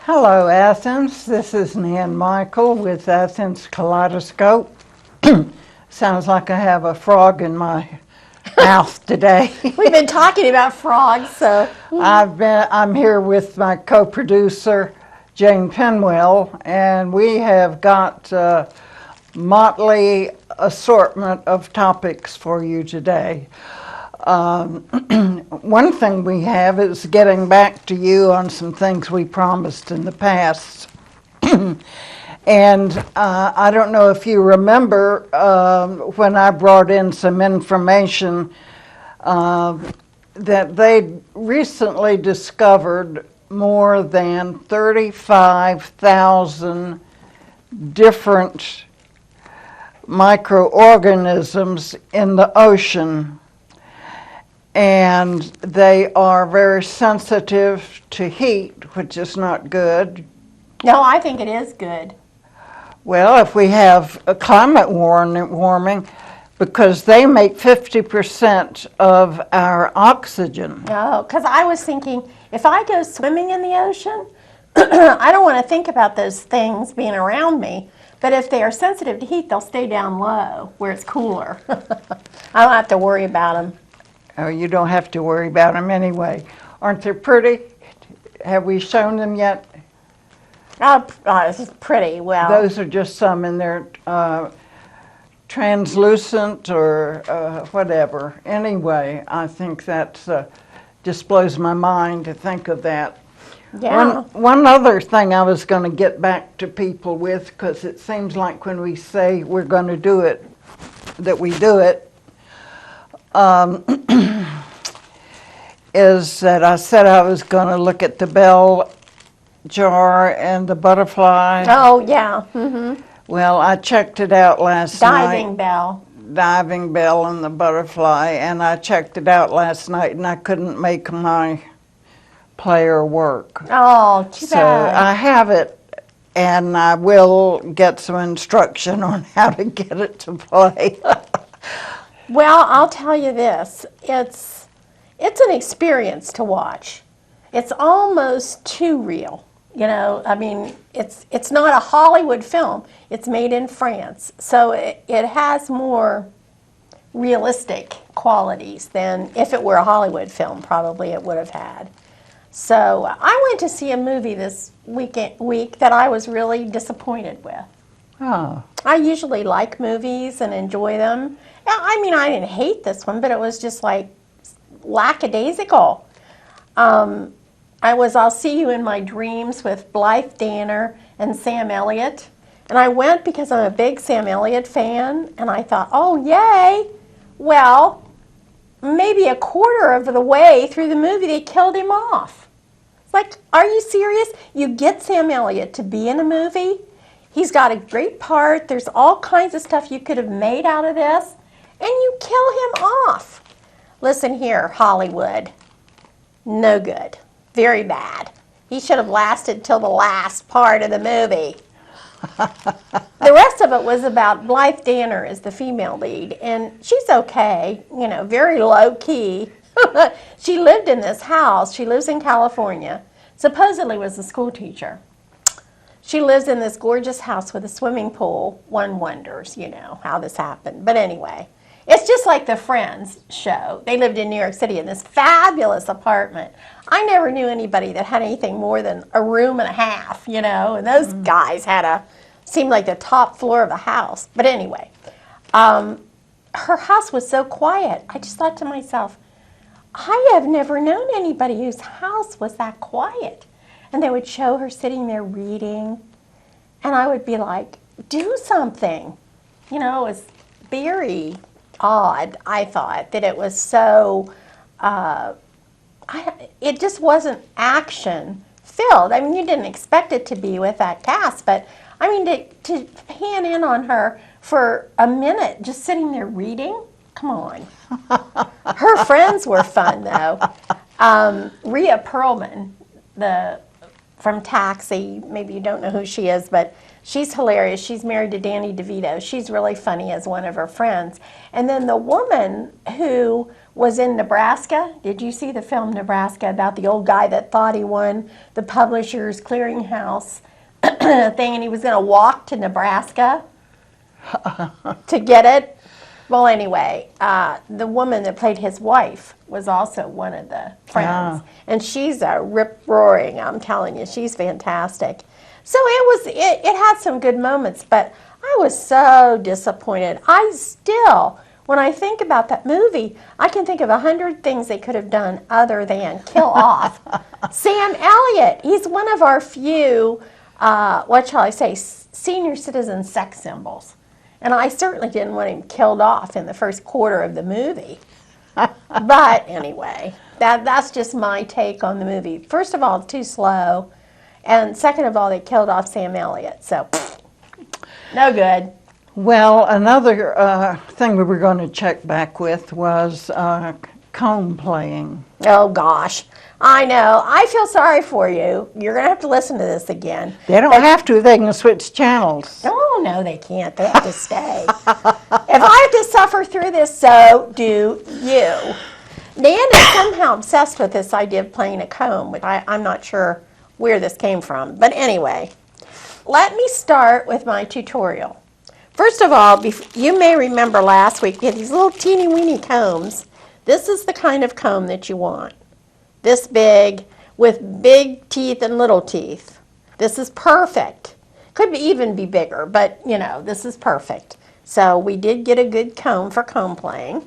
Hello, Athens. This is Nan Michael with Athens Kaleidoscope. Sounds like I have a frog in my mouth today. We've been talking about frogs, so. I'm here with my co-producer, Jane Penwell, and we have got a motley assortment of topics for you today. One thing we have is getting back to you on some things we promised in the past. And I don't know if you remember when I brought in some information that they recently discovered more than 35,000 different microorganisms in the ocean. And they are very sensitive to heat, which is not good. No, I think it is good. Well, if we have a climate warming, because they make 50% of our oxygen. No, because I was thinking, if I go swimming in the ocean, I don't want to think about those things being around me. But if they are sensitive to heat, they'll stay down low where it's cooler. I don't have to worry about them. Oh, you don't have to worry about them anyway. Aren't they pretty? Have we shown them yet? This is pretty. Well, Those are just some, and they're translucent or whatever. Anyway, I think that just blows my mind to think of that. yeah. One other thing I was going to get back to people with, because it seems like when we say we're going to do it, that we do it. Is that I said I was going to look at the bell jar and the butterfly. Oh, yeah. Mm-hmm. Well, I checked it out last Diving night. bell. Diving bell and the butterfly, and I checked it out last night, and I couldn't make my player work. Oh, too So bad. I have it, and I will get some instruction on how to get it to play. Well, I'll tell you this. It's an experience to watch. It's almost too real. You know, I mean, it's not a Hollywood film. It's made in France. So it has more realistic qualities than if it were a Hollywood film, probably it would have had. So I went to see a movie this week that I was really disappointed with. Oh, I usually like movies and enjoy them. I mean, I didn't hate this one, but it was just like lackadaisical. I'll See You in My Dreams with Blythe Danner and Sam Elliott. And I went because I'm a big Sam Elliott fan, and I thought, oh, yay. Well, maybe a quarter of the way through the movie, they killed him off. It's like, are you serious? You get Sam Elliott to be in a movie? He's got a great part. There's all kinds of stuff you could have made out of this, and you kill him off. Listen here, Hollywood. No good. Very bad. He should have lasted till the last part of the movie. The rest of it was about Blythe Danner as the female lead, and she's okay, you know, very low key. She lived in this house. She lives in California. Supposedly was a school teacher. She lives in this gorgeous house with a swimming pool. One wonders, you know, how this happened. But anyway, it's just like the Friends show. They lived in New York City in this fabulous apartment. I never knew anybody that had anything more than a room and a half, you know, and those guys seemed like the top floor of the house. But anyway, her house was so quiet. I just thought to myself, I have never known anybody whose house was that quiet. And they would show her sitting there reading, and I would be like, do something. You know, it was very odd, I thought, that it was so, it just wasn't action filled. I mean, you didn't expect it to be with that cast, but I mean, to pan in on her for a minute just sitting there reading, come on. Her friends were fun, though. Rhea Perlman, from Taxi, maybe you don't know who she is, but she's hilarious. She's married to Danny DeVito. She's really funny as one of her friends. And then the woman who was in Nebraska. Did you see the film Nebraska about the old guy that thought he won the Publishers Clearinghouse thing and he was going to walk to Nebraska to get it? Well, anyway, the woman that played his wife was also one of the friends. And she's a rip-roaring, I'm telling you. She's fantastic. So it had some good moments, but I was so disappointed. When I think about that movie, I can think of 100 things they could have done other than kill off Sam Elliott. He's one of our few, what shall I say, senior citizen sex symbols. And I certainly didn't want him killed off in the first quarter of the movie. But anyway, that's just my take on the movie. First of all, it's too slow. And second of all, they killed off Sam Elliott. So, no good. Well, another thing we were going to check back with was comb playing. Oh, gosh. I know. I feel sorry for you. You're going to have to listen to this again. They don't have to. They can switch channels. Oh, no, they can't. They have to stay. If I have to suffer through this, so do you. Nan is somehow obsessed with this idea of playing a comb, which I'm not sure where this came from. But anyway, let me start with my tutorial. First of all, you may remember last week we had these little teeny weeny combs. This is the kind of comb that you want. This big with big teeth and little teeth. This is perfect. Could even be bigger, but you know, this is perfect. So we did get a good comb for comb playing.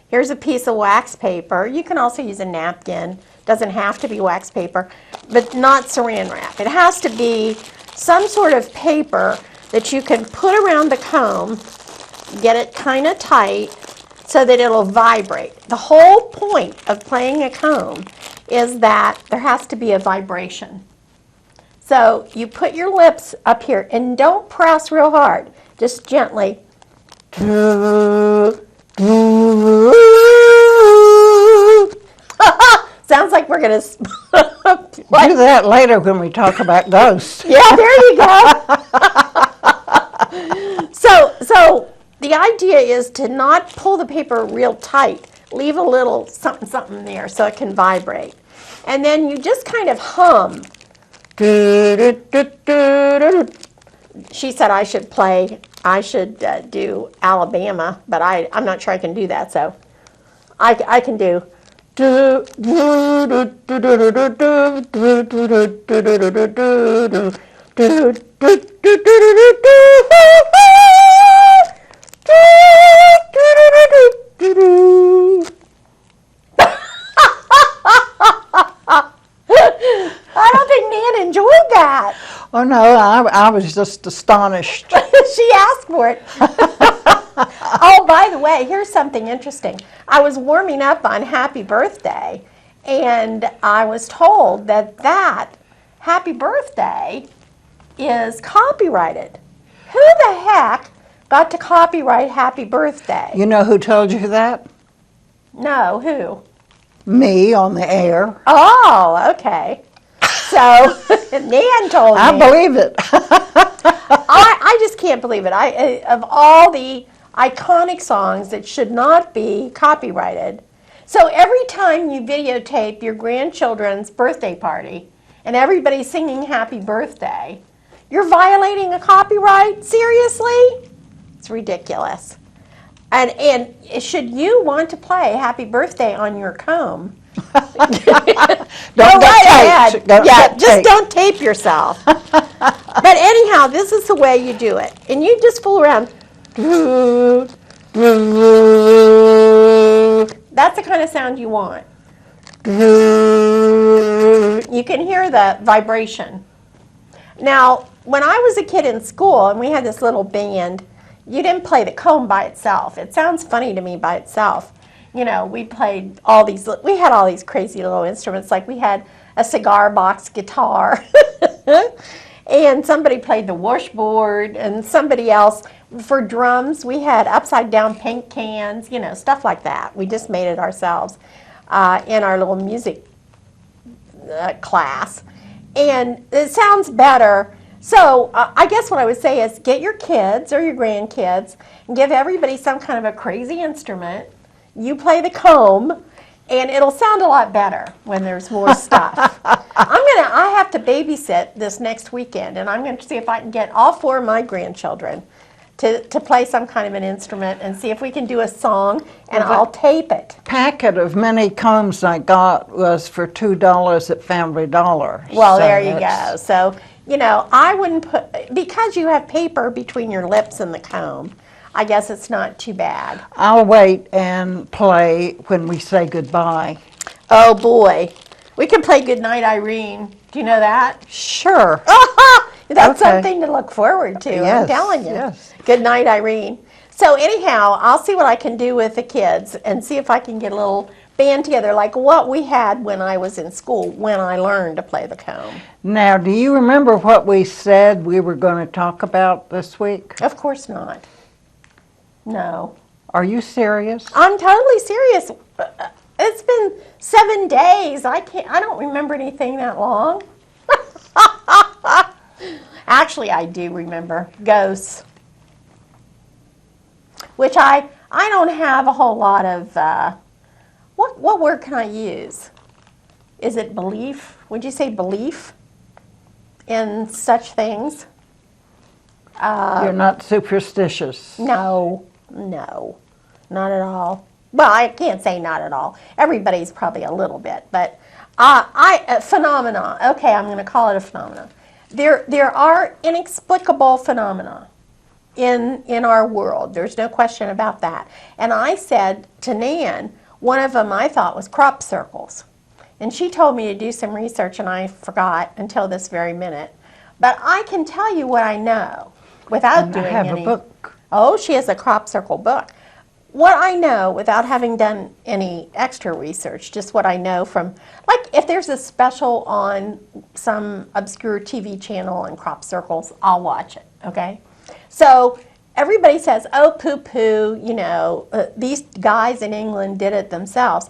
Here's a piece of wax paper. You can also use a napkin. Doesn't have to be wax paper, but not saran wrap. It has to be some sort of paper that you can put around the comb, get it kind of tight so that it'll vibrate. The whole point of playing a comb is that there has to be a vibration. So you put your lips up here and don't press real hard, just gently. Sounds like we're going to Do that later when we talk about ghosts. Yeah, there you go. So the idea is to not pull the paper real tight. Leave a little something there so it can vibrate. And then you just kind of hum. She said I should do Alabama, but I'm not sure I can do that, so I can do. I don't think Nan enjoyed that. Oh no, I was just astonished. She asked for it. Oh, by the way, here's something interesting. I was warming up on Happy Birthday, and I was told that Happy Birthday is copyrighted. Who the heck got to copyright Happy Birthday? You know who told you that? No, who? Me on the air. Oh, okay. So, Nan told me. I believe it. I just can't believe it. Of all the iconic songs that should not be copyrighted. So every time you videotape your grandchildren's birthday party and everybody's singing happy birthday, you're violating a copyright? Seriously? It's ridiculous. And should you want to play happy birthday on your comb, Don't go get right ahead. taped. Don't Yeah, get just taped. don't tape yourself. But anyhow, this is the way you do it. And you just fool around. That's the kind of sound you want. You can hear the vibration. Now, when I was a kid in school and we had this little band, you didn't play the comb by itself. It sounds funny to me by itself. You know, we had all these crazy little instruments. Like we had a cigar box guitar and somebody played the washboard, and somebody else for drums we had upside down paint cans, you know, stuff like that. We just made it ourselves in our little music class, and it sounds better. So I guess what I would say is get your kids or your grandkids and give everybody some kind of a crazy instrument. you play the comb, and it'll sound a lot better when there's more stuff. I have to babysit this next weekend, and I'm going to see if I can get all 4 of my grandchildren to play some kind of an instrument and see if we can do a song, and I'll tape it. Packet of mini combs I got was for $2 at Family Dollar. Well, So there you go. that's- So, I wouldn't put, because you have paper between your lips and the comb, I guess it's not too bad. I'll wait and play when we say goodbye. Oh, boy. We can play Goodnight, Irene. Do you know that? Sure. That's Okay. something to look forward to, I'm Yes, telling you. yes. Good night, Irene. So anyhow, I'll see what I can do with the kids and see if I can get a little band together like what we had when I was in school, when I learned to play the comb. Now, do you remember what we said we were going to talk about this week? Of course not. No. Are you serious? I'm totally serious. It's been 7 days. I don't remember anything that long. Actually, I do remember ghosts, which I don't have a whole lot of, what word can I use? Is it belief? Would you say belief in such things? You're not superstitious. No, not at all. Well, I can't say not at all. Everybody's probably a little bit, but phenomena. Okay, I'm going to call it a phenomenon. There are inexplicable phenomena in our world. There's no question about that. And I said to Nan, one of them I thought was crop circles. And she told me to do some research, and I forgot until this very minute. But I can tell you what I know without And doing I have any. a book. Oh, she has a crop circle book. What I know without having done any extra research, just what I know from, like if there's a special on some obscure TV channel on crop circles, I'll watch it, okay? So everybody says, oh, poo-poo, these guys in England did it themselves.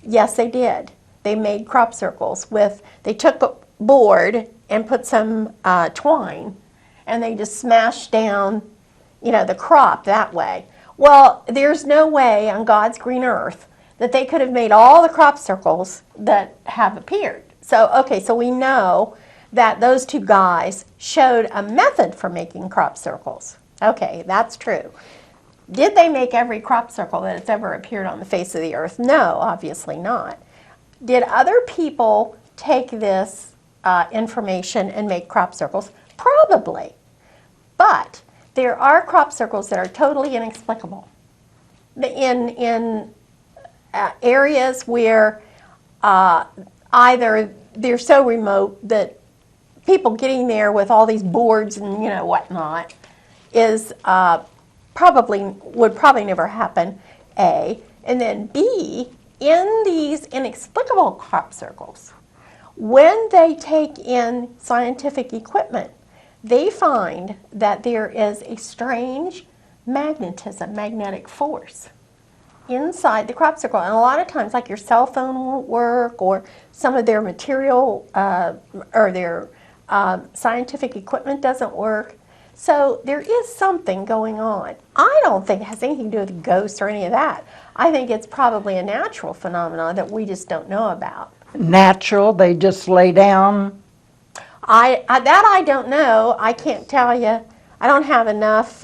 Yes, they did. They made crop circles they took a board and put some twine, and they just smashed down, the crop that way. Well, there's no way on God's green earth that they could have made all the crop circles that have appeared. So we know that those 2 guys showed a method for making crop circles. Okay, that's true. Did they make every crop circle that has ever appeared on the face of the earth? No, obviously not. Did other people take this information and make crop circles? Probably. But there are crop circles that are totally inexplicable. In areas where either they're so remote that people getting there with all these boards and whatnot is would probably never happen, A. And then B, in these inexplicable crop circles, when they take in scientific equipment, they find that there is a strange magnetic force inside the crop circle. And a lot of times, like your cell phone won't work, or some of their material or their scientific equipment doesn't work. So there is something going on. I don't think it has anything to do with ghosts or any of that. I think it's probably a natural phenomenon that we just don't know about. Natural, they just lay down. That I don't know. I can't tell you. I don't have enough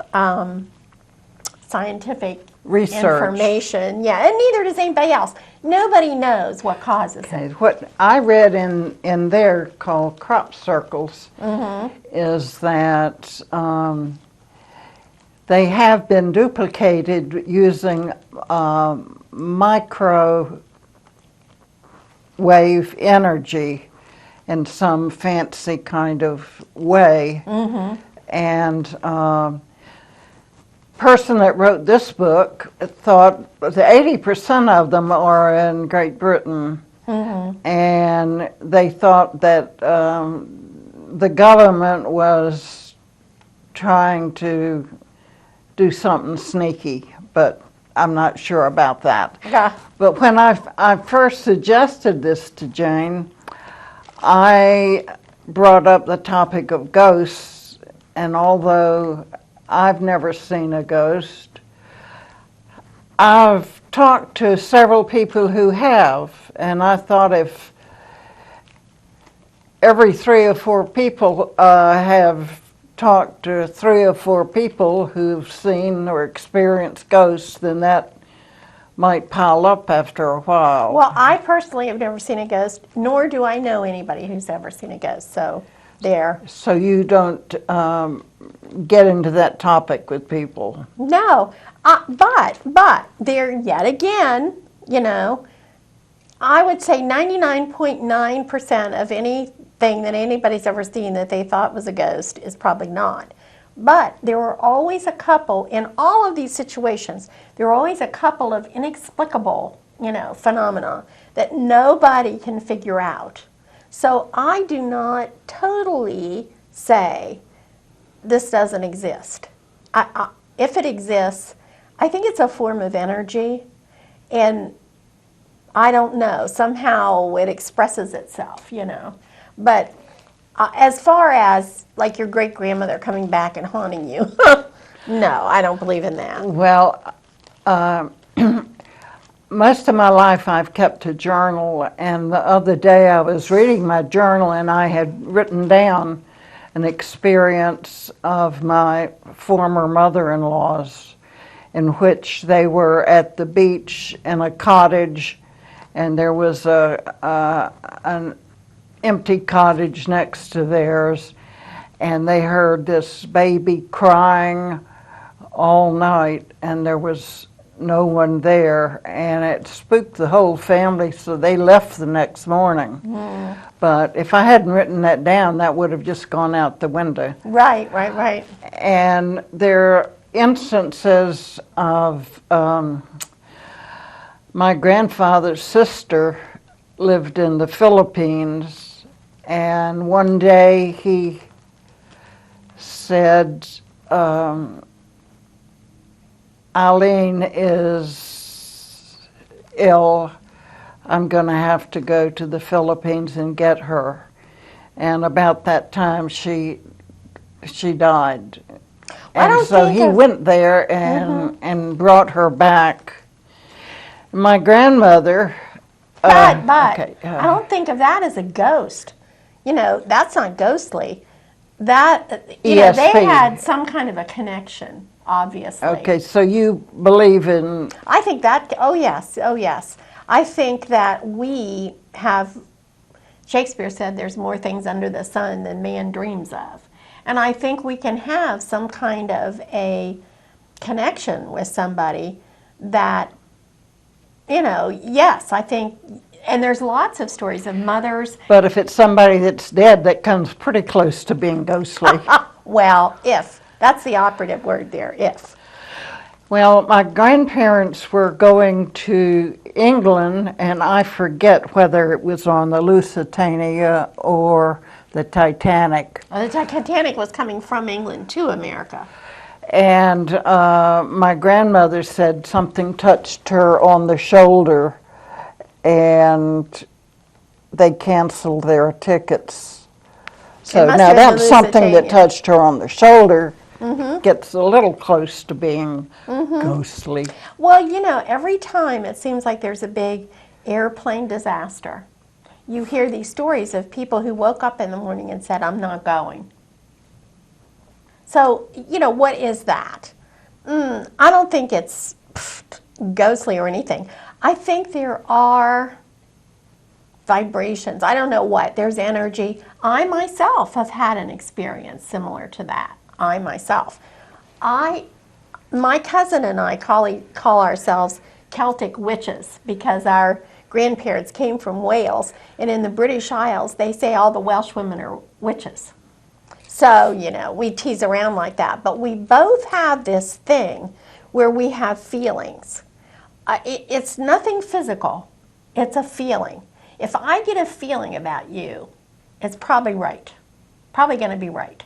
scientific Research. information. Yeah, and neither does anybody else. Nobody knows what causes Okay, it. what I read in there called crop circles is that they have been duplicated using microwave energy in some fancy kind of way. And person that wrote this book thought that 80% of them are in Great Britain. And they thought that the government was trying to do something sneaky, but I'm not sure about that. Yeah. But when I first suggested this to Jane, I brought up the topic of ghosts, and although I've never seen a ghost, I've talked to several people who have, and I thought if every 3 or 4 people have talked to 3 or 4 people who've seen or experienced ghosts, then that might pile up after a while. Well, I personally have never seen a ghost, nor do I know anybody who's ever seen a ghost. So there. So you don't get into that topic with people? No, but there yet again, you know, I would say 99.9% of anything that anybody's ever seen that they thought was a ghost is probably not. But there were always a couple, in all of these situations, there were always a couple of inexplicable, you know, phenomena that nobody can figure out. So I do not totally say this doesn't exist. If it exists, I think it's a form of energy, and I don't know, somehow it expresses itself, you know. But as far as like your great-grandmother coming back and haunting you, no, I don't believe in that. Well, most of my life I've kept a journal, and the other day I was reading my journal and I had written down an experience of my former mother-in-law's, in which they were at the beach in a cottage, and there was an empty cottage next to theirs, and they heard this baby crying all night, and there was no one there, and it spooked the whole family, so they left the next morning. But if I hadn't written that down, that would have just gone out the window. Right, right, right. And there are instances of my grandfather's sister lived in the Philippines, and one day he said, Eileen is ill. I'm going to have to go to the Philippines and get her. And about that time, she died. And so he went there and brought her back. My grandmother. But okay, I don't think of that as a ghost. You know, that's not ghostly. That, you know, they had some kind of a connection, obviously. Okay, so you believe in... I think that, oh yes, oh yes. I think that we have, Shakespeare said there's more things under the sun than man dreams of. And I think we can have some kind of a connection with somebody that, you know, yes, I think, and there's lots of stories of mothers. But if it's somebody that's dead, that comes pretty close to being ghostly. Well, if. That's the operative word there, if. Well, my grandparents were going to England, and I forget whether it was on the Lusitania or the Titanic. Well, the Titanic was coming from England to America. And my grandmother said something touched her on the shoulder, and they canceled their tickets. So now that's something that touched her on the shoulder. Gets a little close to being ghostly. Well, you know, every time it seems like there's a big airplane disaster, you hear these stories of people who woke up in the morning and said, I'm not going. So, you know, what is that? I don't think it's ghostly or anything. I think there are vibrations. I don't know what. There's energy. I myself have had an experience similar to that. I myself. My cousin and I call ourselves Celtic witches because our grandparents came from Wales, and in the British Isles they say all the Welsh women are witches. So, you know, we tease around like that, but we both have this thing where we have feelings. It's nothing physical, it's a feeling. If I get a feeling about you, it's probably right, probably going to be right.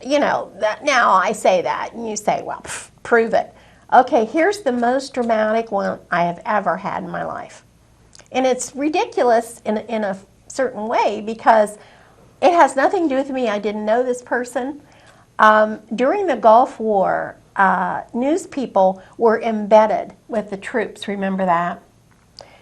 You know, that now I say that, and you say, well, prove it. Okay, here's the most dramatic one I have ever had in my life. And it's ridiculous in a certain way because it has nothing to do with me. I didn't know this person. During the Gulf War, news people were embedded with the troops. Remember that?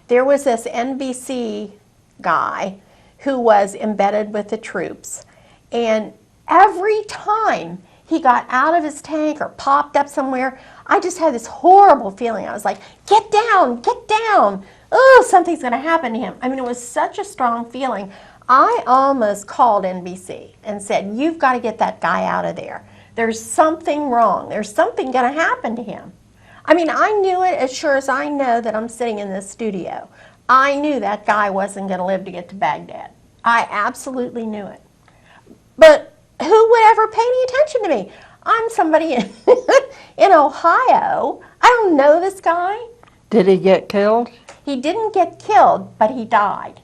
There was this NBC guy who was embedded with the troops, and every time he got out of his tank or popped up somewhere, I just had this horrible feeling. I was like, get down, get down. Oh, something's going to happen to him. I mean, it was such a strong feeling. I almost called NBC and said, you've got to get that guy out of there. There's something wrong. There's something going to happen to him. I mean, I knew it as sure as I know that I'm sitting in this studio. I knew that guy wasn't going to live to get to Baghdad. I absolutely knew it. But who would ever pay any attention to me? I'm somebody in, in Ohio. I don't know this guy. Did he get killed? He didn't get killed, but he died.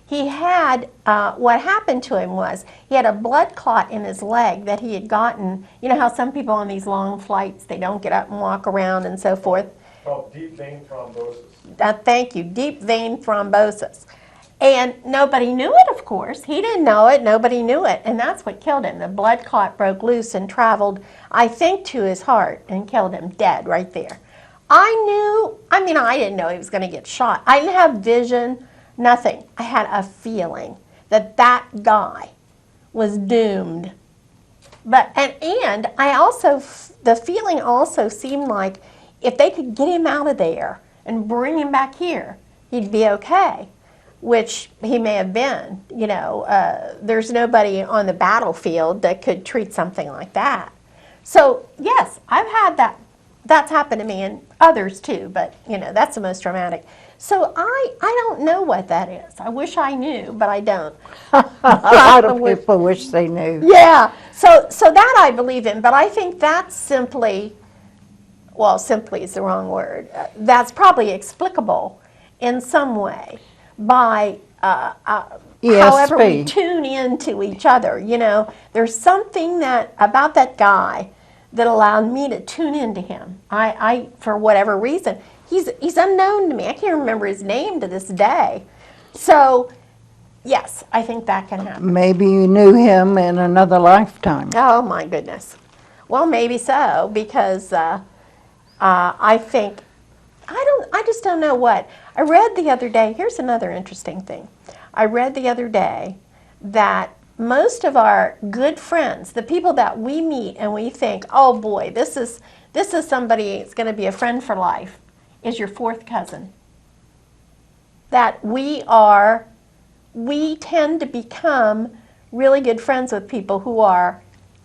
He had, what happened to him was, he had a blood clot in his leg that he had gotten. You know how some people on these long flights, they don't get up and walk around and so forth? Oh, deep vein thrombosis. Thank you, deep vein thrombosis. And nobody knew it, of course. He didn't know it, nobody knew it, and that's what killed him. The blood clot broke loose and traveled, I think, to his heart and killed him dead right there. I didn't know he was going to get shot. I didn't have vision, nothing. I had a feeling that that guy was doomed. And I also, the feeling also seemed like if they could get him out of there and bring him back here, he'd be okay, which he may have been. You know, there's nobody on the battlefield that could treat something like that. So yes, I've had that. That's happened to me and others too, but you know, that's the most dramatic. So I don't know what that is. I wish I knew, but I don't. A lot of people wish they knew. Yeah, so that I believe in, but I think that's simply, well, simply is the wrong word. That's probably explicable in some way by however we tune into each other. You know, there's something that about that guy that allowed me to tune into him. I for whatever reason, he's unknown to me. I can't remember his name to this day. So, yes, I think that can happen. Maybe you knew him in another lifetime. Oh my goodness. Well, maybe so, because I think I just don't know what. I read the other day. Here's another interesting thing. I read the other day that most of our good friends, the people that we meet and we think, oh boy, this is somebody that's going to be a friend for life, is your fourth cousin. That we tend to become really good friends with people who are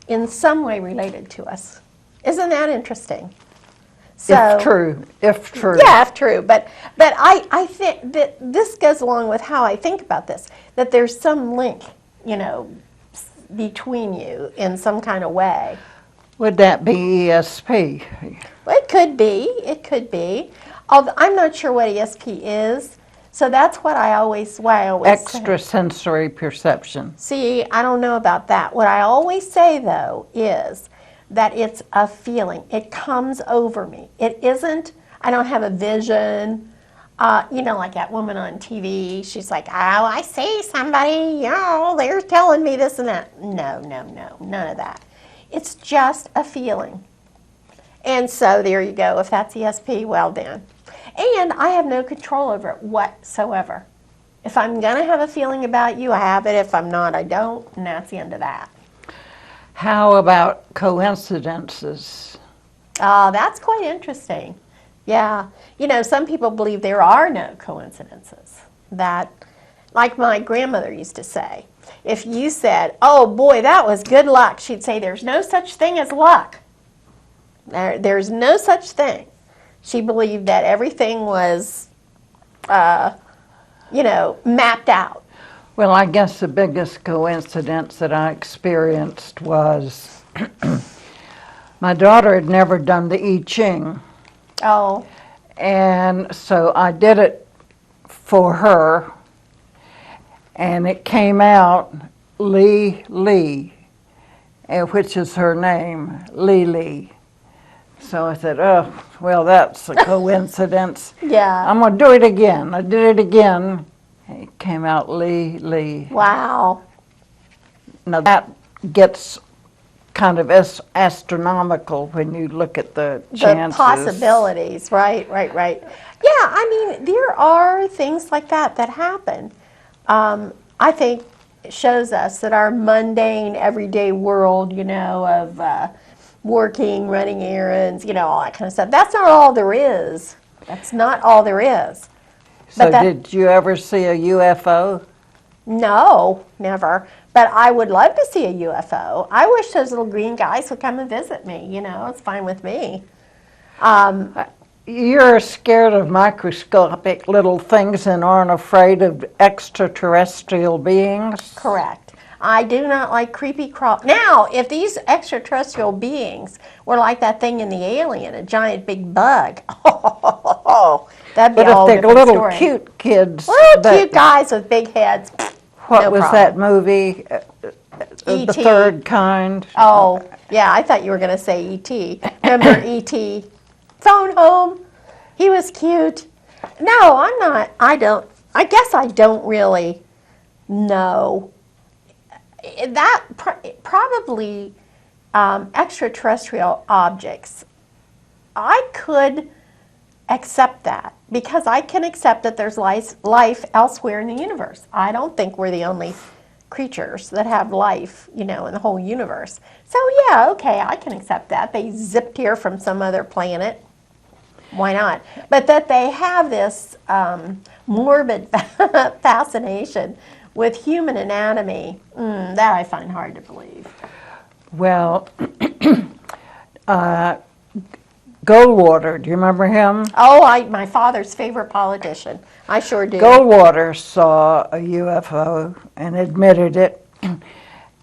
in some way related to us. Isn't that interesting? If true. Yeah, if true. But I think that this goes along with how I think about this, that there's some link, you know, between you in some kind of way. Would that be ESP? Well, it could be. It could be. Although I'm not sure what ESP is, so that's what I always say. Extrasensory perception. See, I don't know about that. What I always say, though, is that it's a feeling. It comes over me. It isn't, I don't have a vision. You know, like that woman on TV, she's like, oh, I see somebody, you know, they're telling me this and that. No, none of that. It's just a feeling. And so there you go. If that's ESP, well then. And I have no control over it whatsoever. If I'm going to have a feeling about you, I have it. If I'm not, I don't. And that's the end of that. How about coincidences? That's quite interesting. Yeah. You know, some people believe there are no coincidences. That, like my grandmother used to say, if you said, oh boy, that was good luck, she'd say, there's no such thing as luck. There's no such thing. She believed that everything was, you know, mapped out. Well, I guess the biggest coincidence that I experienced was my daughter had never done the I Ching. Oh. And so I did it for her, and it came out Lee, which is her name, Lee. So I said, oh, well, that's a coincidence. Yeah. I'm going to do it again. I did it again. It came out Lee. Wow. Now that gets kind of astronomical when you look at the chances. The possibilities, right. Yeah, I mean, there are things like that that happen. I think it shows us that our mundane, everyday world, of working, running errands, all that kind of stuff, that's not all there is. That's not all there is. So did you ever see a UFO? No, never. But I would love to see a UFO. I wish those little green guys would come and visit me. It's fine with me. You're scared of microscopic little things and aren't afraid of extraterrestrial beings? Correct. I do not like creepy crawl. Now, if these extraterrestrial beings were like that thing in the Alien, a giant big bug, that'd be But a whole if they're different little story. cute kids, Little cute guys with big heads. what no was problem. that movie? The E.T. Third Kind? Oh, yeah, I thought you were going to say E.T. Remember E.T.? Phone home. He was cute. No, I'm not. I guess I don't really know. That probably extraterrestrial objects. I could accept that because I can accept that there's life elsewhere in the universe. I don't think we're the only creatures that have life, in the whole universe. So yeah, okay, I can accept that. They zipped here from some other planet. Why not? But that they have this morbid fascination with human anatomy, that I find hard to believe. Well, Goldwater, do you remember him? Oh, my father's favorite politician. I sure do. Goldwater saw a UFO and admitted it,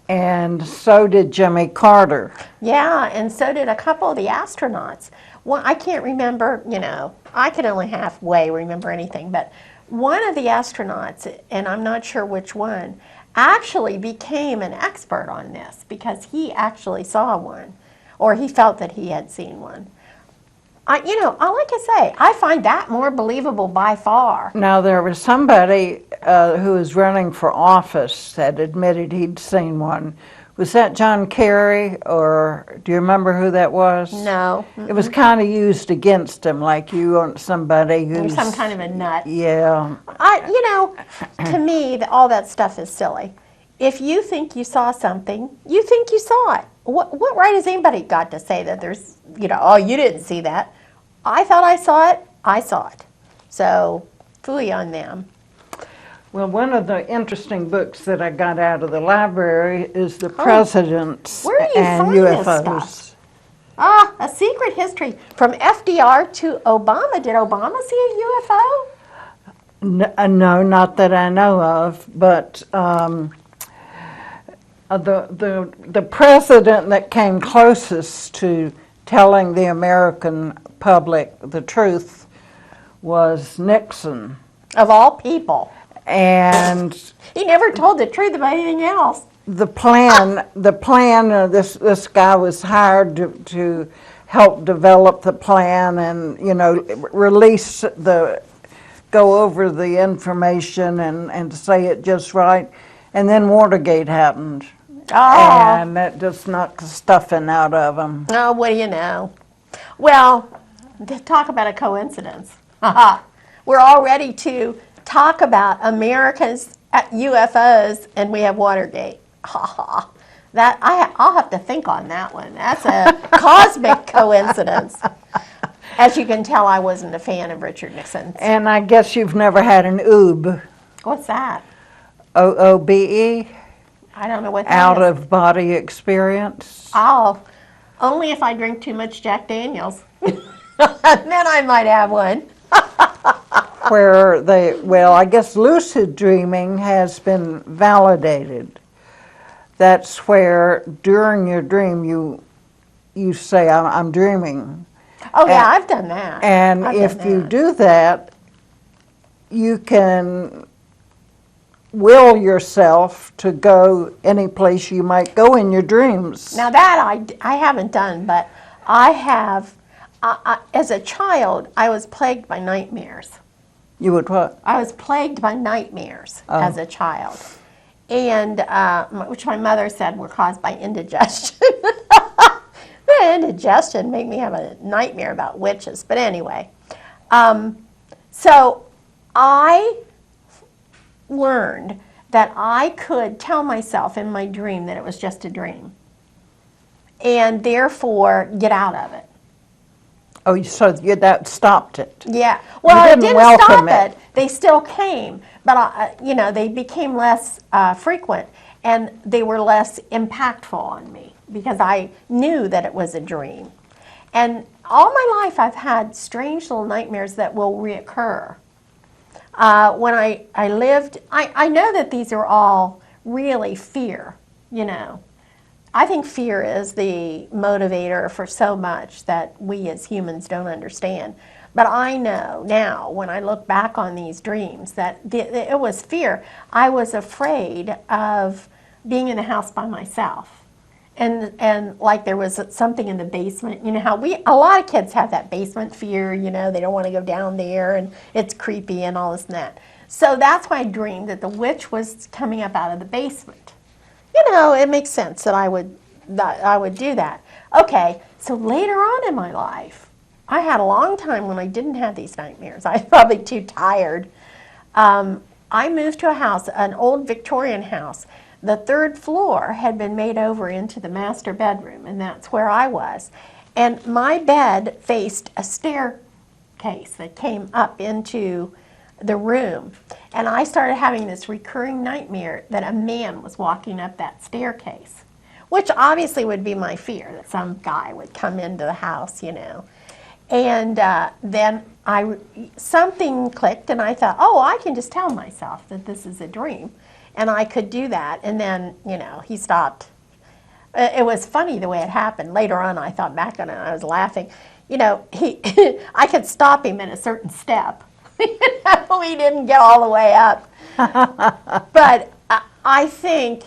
and so did Jimmy Carter. Yeah, and so did a couple of the astronauts. Well, I can't remember, I can only halfway remember anything, but one of the astronauts, and I'm not sure which one, actually became an expert on this because he actually saw one, or he felt that he had seen one. Like I say, I find that more believable by far. Now, there was somebody who was running for office that admitted he'd seen one. Was that John Kerry, or do you remember who that was? No. It was kind of used against him, like you want somebody who's... Some kind of a nut. Yeah. To me, all that stuff is silly. If you think you saw something, you think you saw it. What right has anybody got to say that there's, oh, you didn't see that? I thought I saw it. So, phooey on them. Well, one of the interesting books that I got out of the library is The Presidents Where do you and find this UFOs. stuff? A secret history. From FDR to Obama. Did Obama see a UFO? No, not that I know of, but the president that came closest to telling the American public the truth was Nixon. Of all people. And he never told the truth about anything else. The plan. This guy was hired to help develop the plan and go over the information and say it just right. And then Watergate happened. Oh. And that just knocked the stuffing out of him. Oh, what do you know? Well, talk about a coincidence. We're all ready to talk about America's UFOs, and we have Watergate. That I'll have to think on that one. That's a cosmic coincidence. As you can tell, I wasn't a fan of Richard Nixon. And I guess you've never had an oob. What's that? OOBE? I don't know what that Out is. of body experience. Oh, only if I drink too much Jack Daniels. Then I might have one. Where I guess lucid dreaming has been validated. That's where during your dream you say, I'm dreaming. Oh yeah, I've done that. And I've if done you that. do that, you can will yourself to go any place you might go in your dreams. Now that I haven't done, but I have, as a child, I was plagued by nightmares. You would what? I was plagued by nightmares as a child, and which my mother said were caused by indigestion. of indigestion made me have a nightmare about witches. But anyway, so I learned that I could tell myself in my dream that it was just a dream, and therefore get out of it. Oh, so that stopped it. Yeah. Well, it didn't didn't welcome stop it. it. They still came, but they became less frequent, and they were less impactful on me because I knew that it was a dream. And all my life, I've had strange little nightmares that will reoccur. When I lived, I know that these are all really fear, I think fear is the motivator for so much that we as humans don't understand. But I know now, when I look back on these dreams, that it was fear. I was afraid of being in the house by myself. And like there was something in the basement. You know how a lot of kids have that basement fear, they don't want to go down there and it's creepy and all this and that. So that's why I dreamed that the witch was coming up out of the basement. It makes sense that I would do that. Okay, so later on in my life, I had a long time when I didn't have these nightmares. I was probably too tired. I moved to a house, an old Victorian house. The third floor had been made over into the master bedroom, and that's where I was. And my bed faced a staircase that came up into the room. And I started having this recurring nightmare that a man was walking up that staircase, which obviously would be my fear, that some guy would come into the house, And then something clicked, and I thought, oh, I can just tell myself that this is a dream. And I could do that. And then, he stopped. It was funny the way it happened. Later on, I thought back on it, and I was laughing. I could stop him in a certain step. We didn't get all the way up. But I think,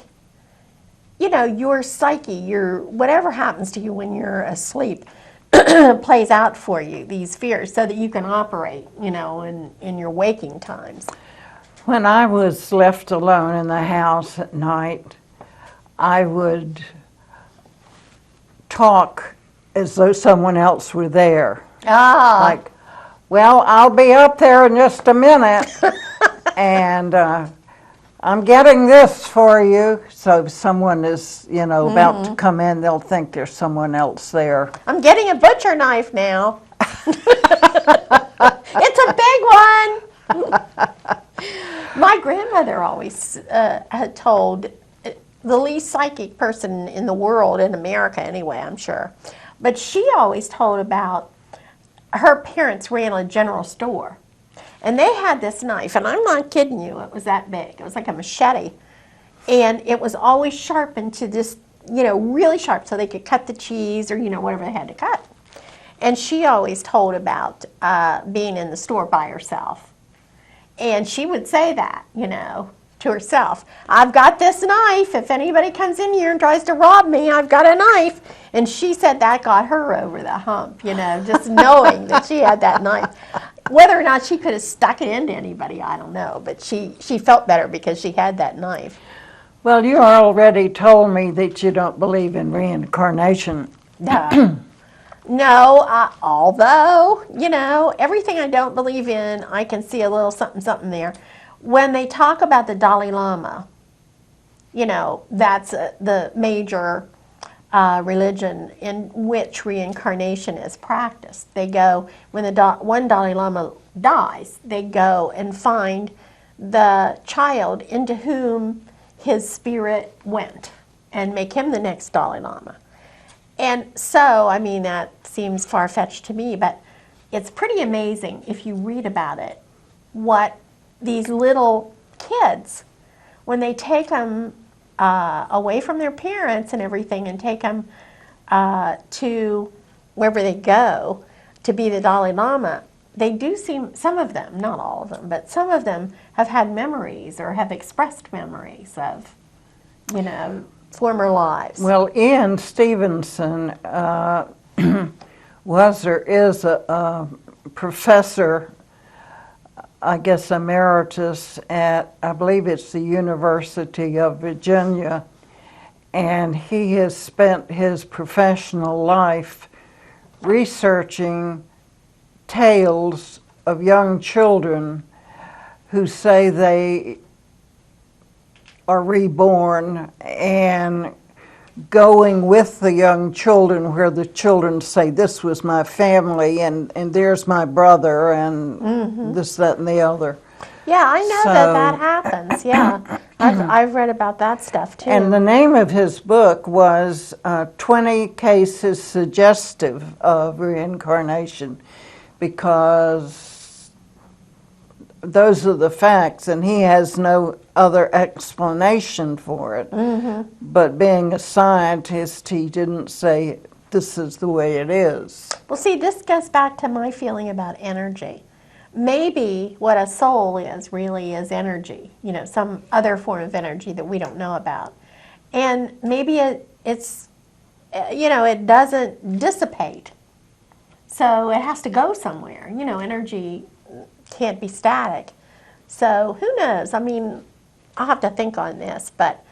your psyche, whatever happens to you when you're asleep, plays out for you, these fears, so that you can operate, in your waking times. When I was left alone in the house at night, I would talk as though someone else were there. Like, well, I'll be up there in just a minute, and I'm getting this for you. So if someone is, about to come in, they'll think there's someone else there. I'm getting a butcher knife now. It's a big one. My grandmother always had told, the least psychic person in the world, in America anyway, I'm sure, but she always told about her parents ran a general store, and they had this knife, and I'm not kidding you, it was that big. It was like a machete, and it was always sharpened to this, really sharp, so they could cut the cheese or, whatever they had to cut. And she always told about being in the store by herself. And she would say that, to herself. I've got this knife. If anybody comes in here and tries to rob me, I've got a knife. And she said that got her over the hump, just knowing that she had that knife. Whether or not she could have stuck it into anybody, I don't know. But she felt better because she had that knife. Well, you already told me that you don't believe in reincarnation. No, although, everything I don't believe in, I can see a little something, something there. When they talk about the Dalai Lama, that's the major religion in which reincarnation is practiced. They go, when one Dalai Lama dies, they go and find the child into whom his spirit went and make him the next Dalai Lama. And so, that seems far-fetched to me, but it's pretty amazing if you read about it, what these little kids, when they take them away from their parents and everything and take them to wherever they go to be the Dalai Lama, they do seem, some of them, not all of them, but some of them have had memories or have expressed memories of, former lives. Well, Ian Stevenson was or is a professor, I guess emeritus at, I believe it's the University of Virginia, and he has spent his professional life researching tales of young children who say they are reborn and going with the young children where the children say, this was my family and there's my brother and this, that, and the other. Yeah, I know So- that happens. Yeah, I've read about that stuff too. And the name of his book was 20 Cases Suggestive of Reincarnation, because those are the facts, and he has no other explanation for it. But being a scientist, he didn't say, this is the way it is. Well, see, this goes back to my feeling about energy. Maybe what a soul is really is energy, you know, some other form of energy that we don't know about. And maybe it's, you know, it doesn't dissipate. So it has to go somewhere. You know, energy can't be static. So who knows? I mean, I'll have to think on this, but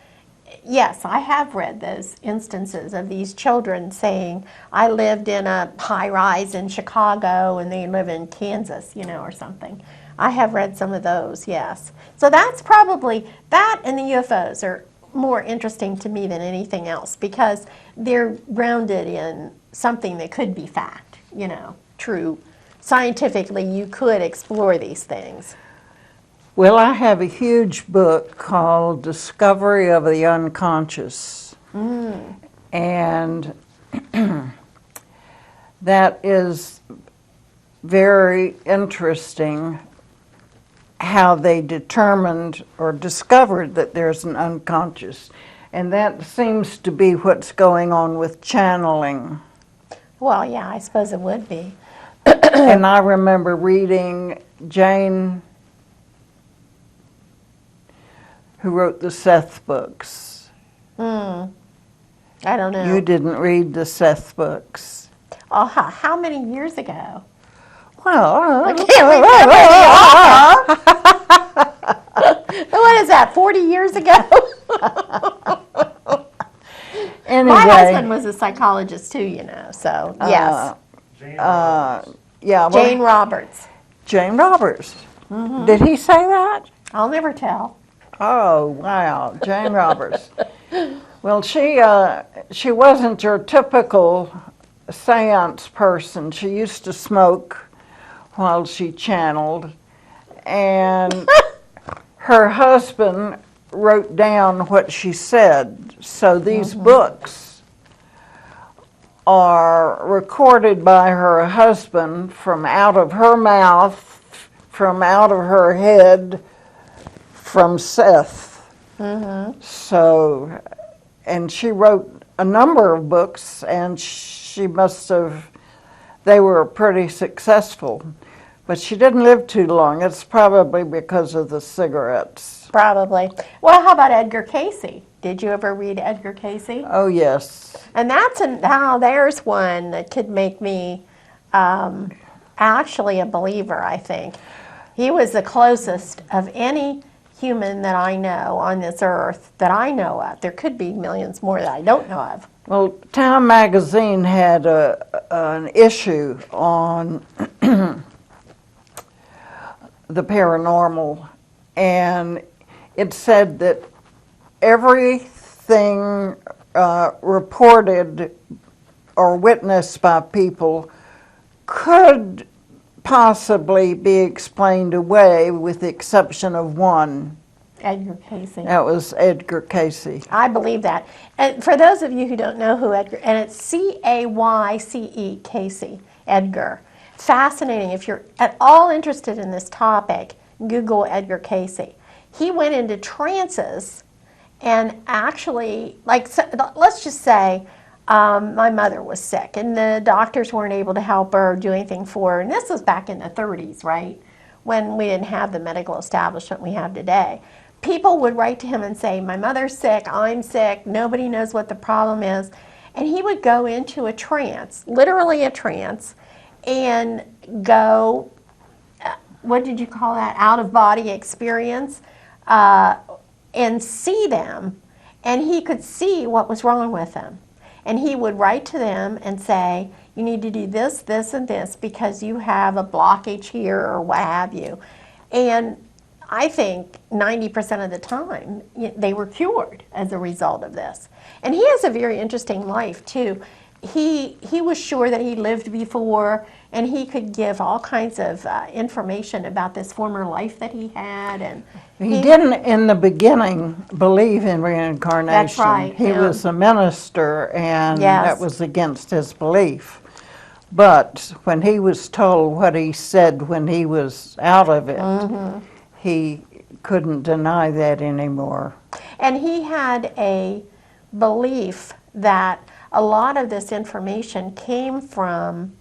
yes, I have read those instances of these children saying, I lived in a high rise in Chicago and they live in Kansas, you know, or something. I have read some of those, yes. So that's probably, that and the UFOs are more interesting to me than anything else, because they're grounded in something that could be fact, you know, true. Scientifically, you could explore these things. Well, I have a huge book called Discovery of the Unconscious. And that is very interesting, how they determined or discovered that there's an unconscious. And that seems to be what's going on with channeling. Well, yeah, I suppose it would be. And I remember reading Jane, who wrote the Seth books. I don't know. You didn't read the Seth books. Oh, how many years ago? Well, I can't remember. What is that, 40 years ago? anyway, My husband was a psychologist too, you know, so yes. Jane Roberts. yeah, well, Jane Roberts. Jane Roberts. Did he say that? I'll never tell. Oh, wow, Jane Roberts. Well, she wasn't your typical seance person. She used to smoke while she channeled, and her husband wrote down what she said. So these books are recorded by her husband from out of her mouth, from out of her head, from Seth. So, and she wrote a number of books, and she must have, they were pretty successful. But she didn't live too long. It's probably because of the cigarettes. Probably. Well, how about Edgar Cayce? Did you ever read Edgar Cayce? Oh, yes. And that's there's one that could make me actually a believer, I think. He was the closest of any human that I know on this earth that I know of. There could be millions more that I don't know of. Well, Time Magazine had an issue on the paranormal, and it said that everything reported or witnessed by people could possibly be explained away, with the exception of one. Edgar Cayce. That was Edgar Cayce. I believe that. And for those of you who don't know who Edgar, and it's C-A-Y-C-E, Cayce, Edgar. Fascinating. If you're at all interested in this topic, Google Edgar Cayce. He went into trances and actually, like, so, let's just say my mother was sick and the doctors weren't able to help her or do anything for her. And this was back in the 30s, right? When we didn't have the medical establishment we have today. People would write to him and say, my mother's sick, I'm sick, nobody knows what the problem is. And he would go into a trance, literally a trance, and go, what did you call that, out-of-body experience, and see them. and he could see what was wrong with them. And he would write to them and say, you need to do this, this, and this because you have a blockage here or what have you. And I think 90% of the time they were cured as a result of this. And he has a very interesting life too. He was sure that he lived before, and he could give all kinds of information about this former life that he had. And He didn't in the beginning believe in reincarnation. That's right, He yeah. was a minister, and Yes. that was against his belief. But when he was told what he said when he was out of it, Mm-hmm. he couldn't deny that anymore. And he had a belief that a lot of this information came from,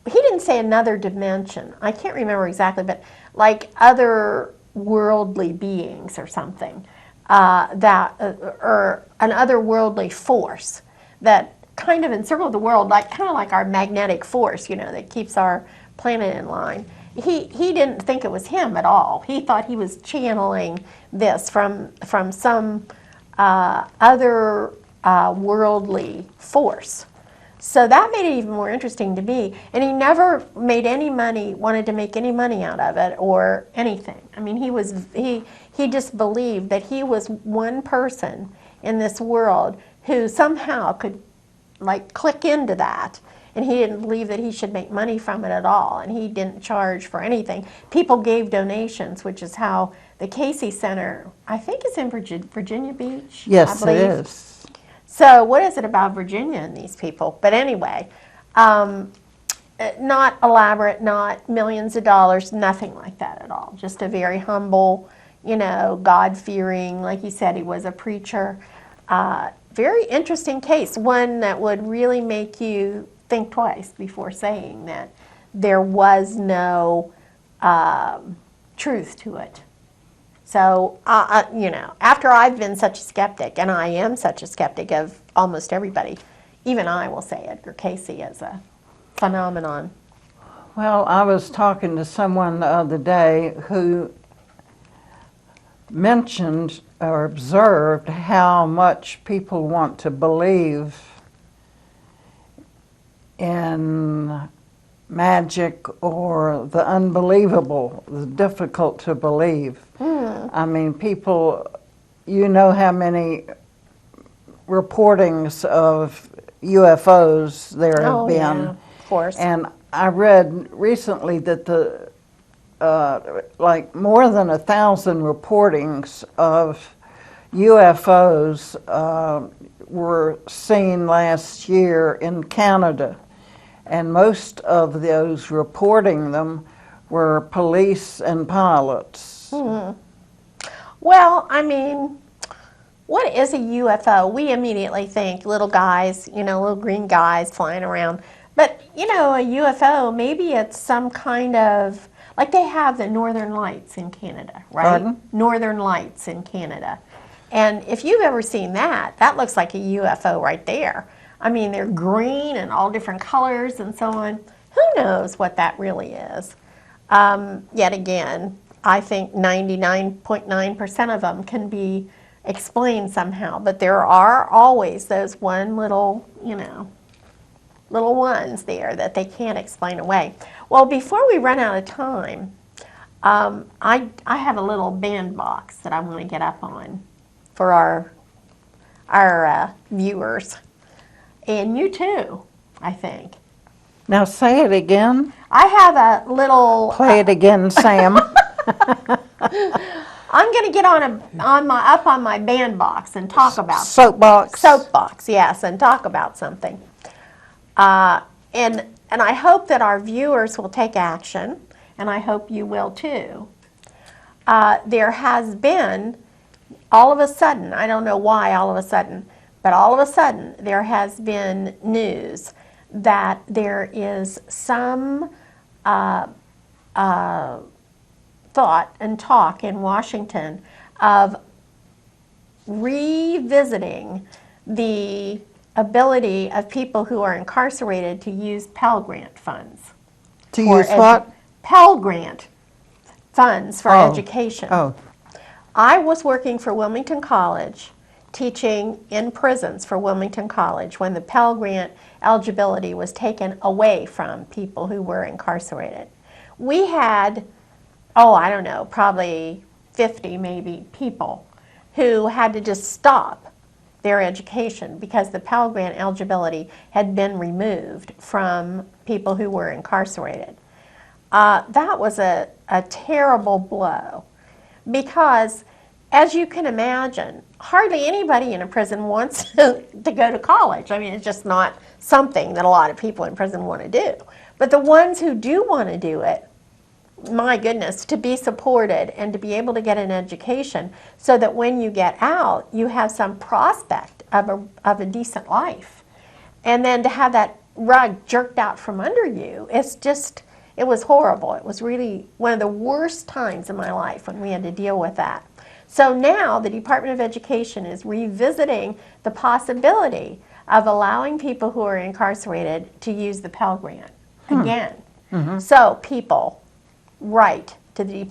he didn't say another dimension. I can't remember exactly, but like other worldly beings or something, or an otherworldly force that kind of encircled the world, kind of like our magnetic force, that keeps our planet in line. He didn't think it was him at all. He thought he was channeling this from some other worldly force. So that made it even more interesting to me. And he never made any money, wanted to make any money out of it or anything. I mean, he just believed that he was one person in this world who somehow could click into that. And he didn't believe that he should make money from it at all. And he didn't charge for anything. People gave donations, which is how the Casey Center, I think is in Virginia Beach. Yes, I believe. it is. So what is it about Virginia and these people? But anyway, not elaborate, not millions of dollars, nothing like that at all. Just a very humble, God-fearing, like he said, he was a preacher. Very interesting case, one that would really make you think twice before saying that there was no truth to it. So, after I've been such a skeptic, and I am such a skeptic of almost everybody, even I will say Edgar Casey is a phenomenon. Well, I was talking to someone the other day who mentioned or observed how much people want to believe in magic or the unbelievable, the difficult to believe. I mean, people, how many reportings of UFOs there have been. Yeah, of course. And I read recently that more than 1,000 reportings of UFOs were seen last year in Canada. And most of those reporting them were police and pilots. Well, I mean, what is a UFO? We immediately think little guys, little green guys flying around. But, a UFO, maybe it's some kind of, like they have the Northern Lights in Canada, right? Pardon? Northern Lights in Canada. And if you've ever seen that, that looks like a UFO right there. I mean, they're green and all different colors and so on. Who knows what that really is? Yet again, I think 99.9% of them can be explained somehow. But there are always those one little, little ones there that they can't explain away. Well, before we run out of time, I have a little band box that I want to get up on for our viewers. And you too, I think. Now say it again. I have a little. Play it again, Sam. I'm going to get up on my band box and talk about Soapbox. soapbox, yes, and talk about something. And I hope that our viewers will take action, and I hope you will too. There has been, all of a sudden, I don't know why all of a sudden, but all of a sudden there has been news that there is some thought and talk in Washington of revisiting the ability of people who are incarcerated to use Pell Grant funds. To for use what? Pell Grant funds for Oh. education. Oh, I was working for Wilmington College teaching in prisons for Wilmington College when the Pell Grant eligibility was taken away from people who were incarcerated. We had, oh, I don't know, probably 50 maybe people who had to just stop their education because the Pell Grant eligibility had been removed from people who were incarcerated. That was a terrible blow because, as you can imagine, hardly anybody in a prison wants to go to college. I mean, it's just not something that a lot of people in prison want to do. But the ones who do want to do it, my goodness, to be supported and to be able to get an education so that when you get out, you have some prospect of a decent life. And then to have that rug jerked out from under you, it was horrible. It was really one of the worst times in my life when we had to deal with that. So now the Department of Education is revisiting the possibility of allowing people who are incarcerated to use the Pell Grant again. So people write to the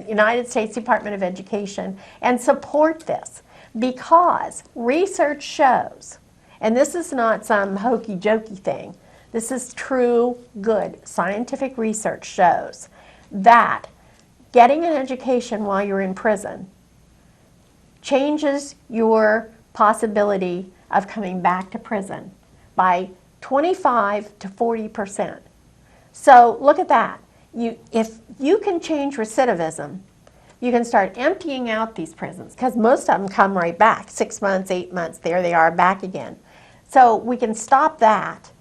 United States Department of Education and support this because research shows, and this is not some hokey jokey thing, this is true, good scientific research shows that getting an education while you're in prison changes your possibility of coming back to prison by 25 to 40%. So look at that. If you can change recidivism, you can start emptying out these prisons because most of them come right back. 6 months, 8 months, there they are back again. So we can stop that.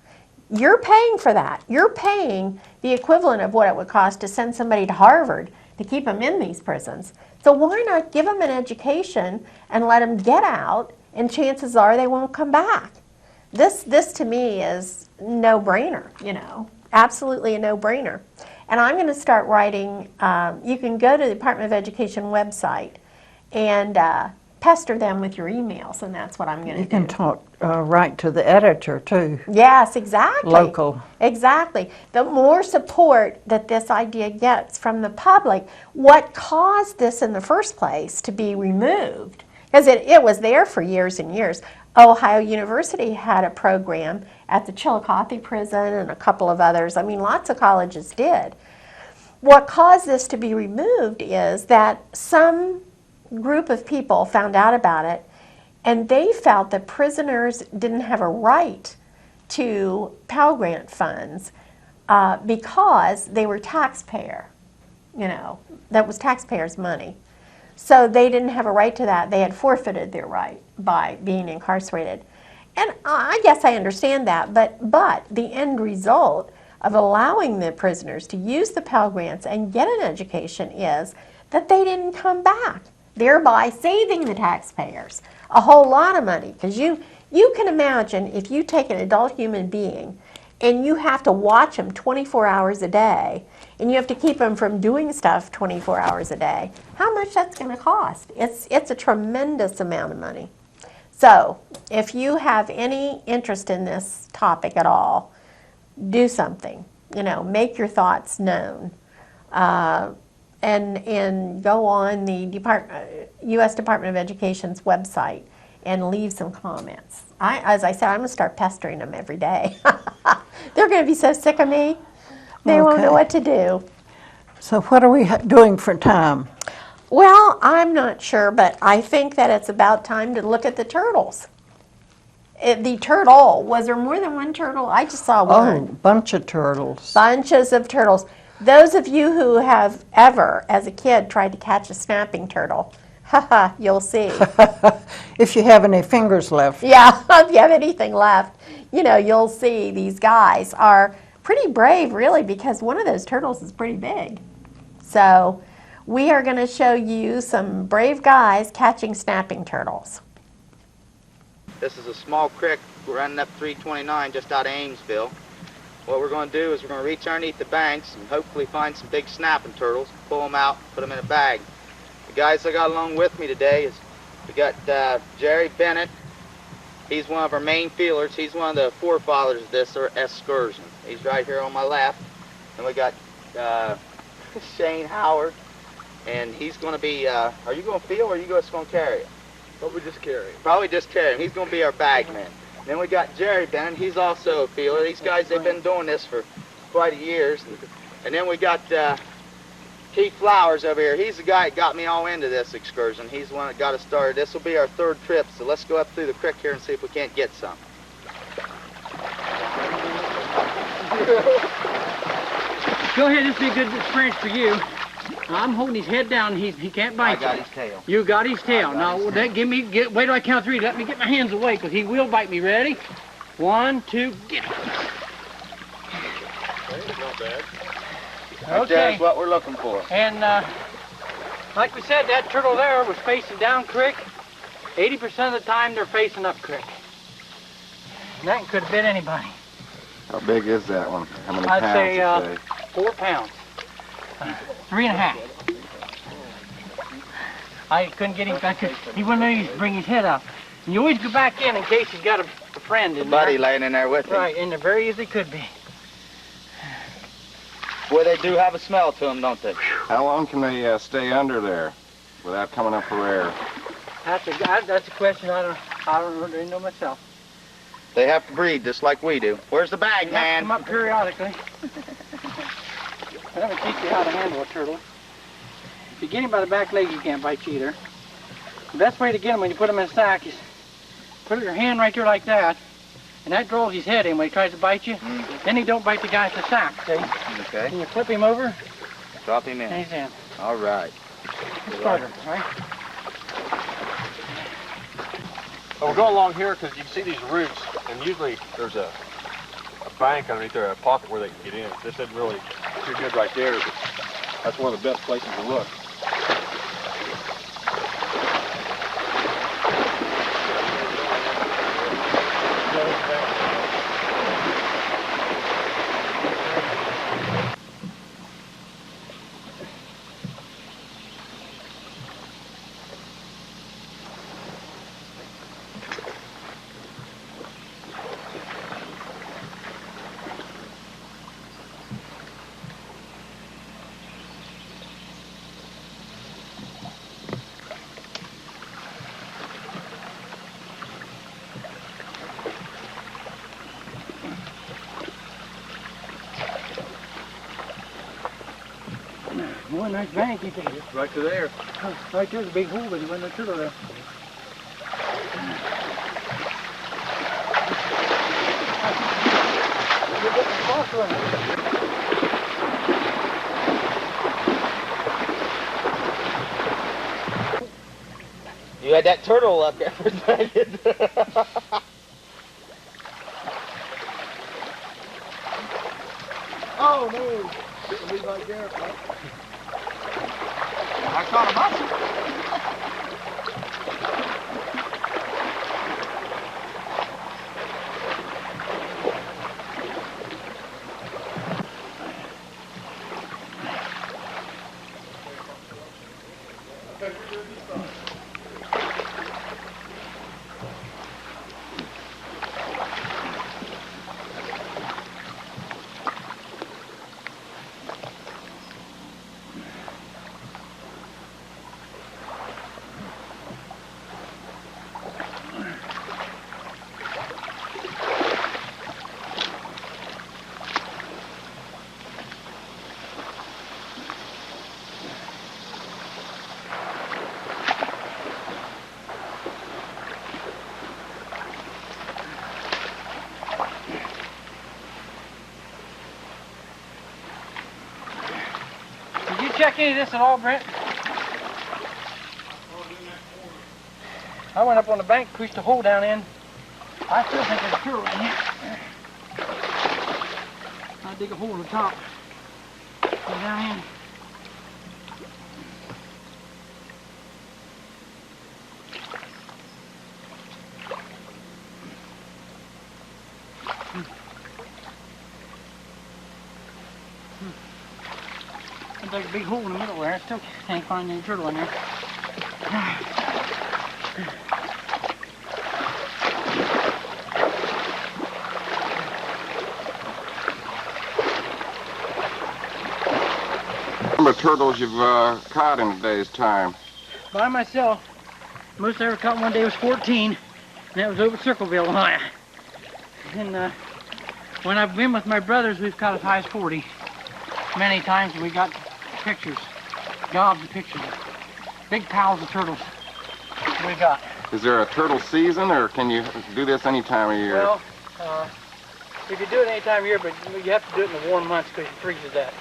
You're paying for that. You're paying the equivalent of what it would cost to send somebody to Harvard to keep them in these prisons. So why not give them an education and let them get out, and chances are they won't come back. This to me is no-brainer, absolutely a no-brainer. And I'm going to start writing, you can go to the Department of Education website and pester them with your emails, and that's what I'm going to do. You can talk, write to the editor too. Yes, exactly. Local. Exactly. The more support that this idea gets from the public, what caused this in the first place to be removed, because it was there for years and years. Ohio University had a program at the Chillicothe prison and a couple of others. I mean, lots of colleges did. What caused this to be removed is that some group of people found out about it, and they felt that prisoners didn't have a right to Pell Grant funds because they were taxpayer. That was taxpayers' money. So they didn't have a right to that. They had forfeited their right by being incarcerated. And I guess I understand that, but the end result of allowing the prisoners to use the Pell Grants and get an education is that they didn't come back, thereby saving the taxpayers a whole lot of money. Because you can imagine if you take an adult human being and you have to watch them 24 hours a day, and you have to keep them from doing stuff 24 hours a day, how much that's going to cost. It's a tremendous amount of money. So if you have any interest in this topic at all, do something. Make your thoughts known. And go on the U.S. Department of Education's website and leave some comments. As I said, I'm going to start pestering them every day. They're going to be so sick of me, they won't know what to do. So what are we doing for time? Well, I'm not sure, but I think that it's about time to look at the turtles. The turtle, was there more than one turtle? I just saw one. Oh, bunch of turtles. Bunches of turtles. Those of you who have ever, as a kid, tried to catch a snapping turtle, haha, you'll see. If you have any fingers left. Yeah, if you have anything left, you'll see these guys are pretty brave, really, because one of those turtles is pretty big. So we are going to show you some brave guys catching snapping turtles. This is a small creek running up 329 just out of Amesville. What we're going to do is we're going to reach underneath the banks and hopefully find some big snapping turtles, pull them out, put them in a bag. The guys I got along with me today is we got Jerry Bennett. He's one of our main feelers. He's one of the forefathers of this excursion. He's right here on my left. And we got Shane Howard, and he's going to be, are you going to feel or are you just going to carry it? But we just carry him. Probably just carry him. He's going to be our bag man. Then we got Jerry Bennett. He's also a feeler. These guys, they've been doing this for quite a years. And then we got Keith Flowers over here. He's the guy that got me all into this excursion. He's the one that got us started. This will be our third trip, so let's go up through the creek here and see if we can't get some. Go ahead, this will be a good experience for you. I'm holding his head down. He can't bite I got you. his tail. You got his tail. I got Now, his that, wait till I count three. Let me get my hands away, because he will bite me. Ready? 1, 2, get. Not bad. Right there's what we're looking for. And like we said, that turtle there was facing down creek. 80% of the time, they're facing up creek. And that could have been anybody. How big is that one? How many I'd pounds? say you say? 4 pounds. 3.5. I couldn't get him back. He wouldn't let me bring his head up. And you always go back in case he's got a friend in Buddy there. laying in there with him. Right, and they're very easily could be. Boy, they do have a smell to them, don't they? How long can they stay under there without coming up for air? That's a question I don't really know myself. They have to breathe just like we do. Where's the bag, You have to man? come up periodically. That would teach you how to handle a turtle. If you get him by the back leg, he can't bite you either. The best way to get him when you put him in a sack is put your hand right there like that, and that draws his head in when he tries to bite you. Then he don't bite the guy at the sack, see? Okay. And you flip him over, Drop him and in. he's in. All right. Starter, right? Well, we're going along here because you can see these roots, and usually there's a bank underneath there, a pocket where they can get in. This isn't really too good right there, but that's one of the best places to look. One nice bank, you can. Right to there. Right there's a big hole, but he wasn't a turtle there. You're getting close to him. You had that turtle up there for a second. Oh, no. It'll be right there. I caught a muscle. Did you check any of this at all, Brent? I went up on the bank, pushed a hole down in. I still think there's a turtle in here. I'll dig a hole in the top. Go down in. There's a big hole in the middle there. I still can't find any turtle in there. Number of turtles you've caught in a day's time? By myself, Most I ever caught in one day was 14, and that was over Circleville, Ohio. And when I've been with my brothers, we've caught as high as 40 many times, and we got pictures, gobs of pictures, big piles of turtles we got. Is there a turtle season, or can you do this any time of year? Well, you could do it any time of year, but you have to do it in the warm months because you freeze to death.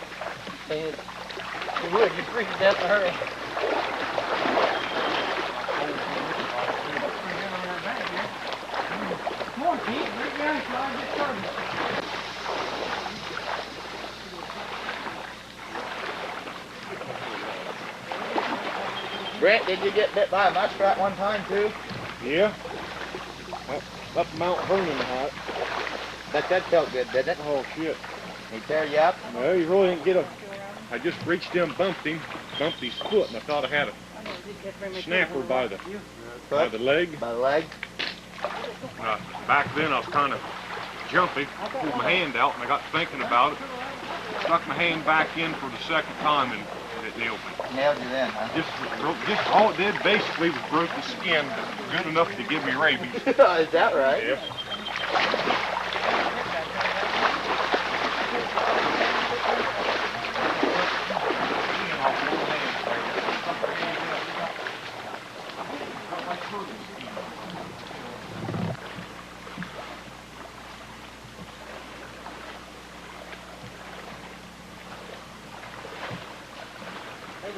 You would, you freeze to death in a hurry. Come on, Pete, break down so I get started. Brent, did you get bit by a muskrat one time too? Yeah. Up Mount Vernon height. That felt good, didn't it? Oh shit. He tear you up? No, you really didn't get a. I just reached in, bumped his foot, and I thought I had a snapper by the leg. By the leg? Back then I was kind of jumpy, pulled my hand out, and I got thinking about it. Stuck my hand back in for the second time, and it nailed me. Nailed you then, huh? Just all it did basically was broke the skin, good enough to give me rabies. Is that right? Yeah.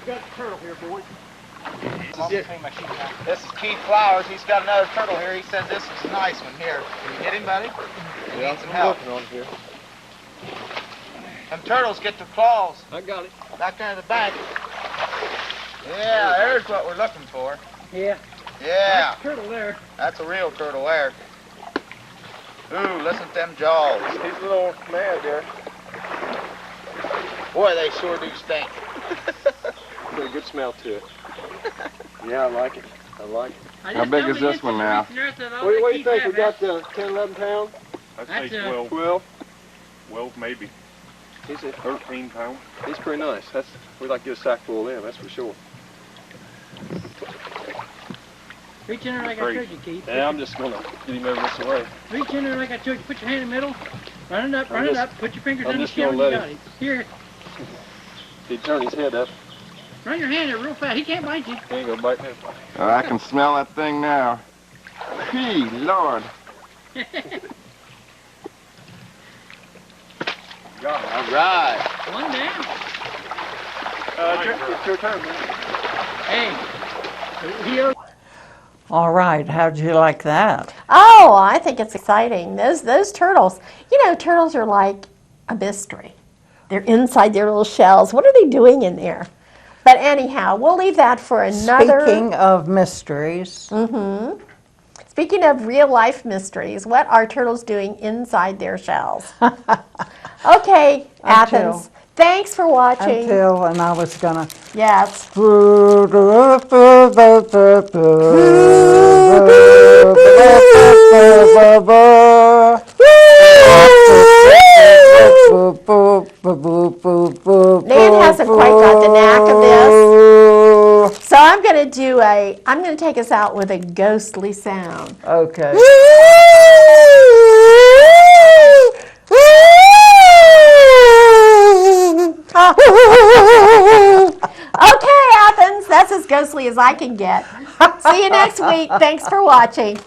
We got a turtle here, boys. This is Keith Flowers. He's got another turtle here. He says this is a nice one here. Can you get him, buddy? He needs some help. Working on here. Them turtles get their claws I got it. back there in the bank. Yeah, there's what we're looking for. Yeah. Yeah, Nice turtle there. that's a real turtle there. Ooh, listen to them jaws. He's a little mad there. Boy, they sure do stink. Pretty good smell to it. Yeah, I like it. I like it. How big is this one now? What do you think? We got 10, 11 pounds? I'd say That's 12. 12? 12 maybe. He's at 13 pounds. He's pretty nice. We'd like to get a sack full of them, that's for sure. Reach in there like I showed you, Keith. Yeah, I'm just going to get him over this way. Reach in there like I showed you. Put your hand in the middle. Run it up. Put your fingers I'm on the just skin gonna when you let got him. Here. He'd turn his head up. Run your hand there real fast. He can't bite you. He ain't going to bite me. I can smell that thing now. Gee, Lord. All right. One down. It's your turn, man. Hey. Here. All right, how'd you like that? Oh, I think it's exciting. Those turtles, you know, turtles are like a mystery. They're inside their little shells. What are they doing in there? But anyhow, we'll leave that for another. Speaking of mysteries, Speaking of real life mysteries, what are turtles doing inside their shells? Okay, Athens. Thanks for watching. and I was gonna. Yes. Nan hasn't quite got the knack of this. So I'm going to take us out with a ghostly sound. Okay. Okay, Athens, that's as ghostly as I can get. See you next week. Thanks for watching.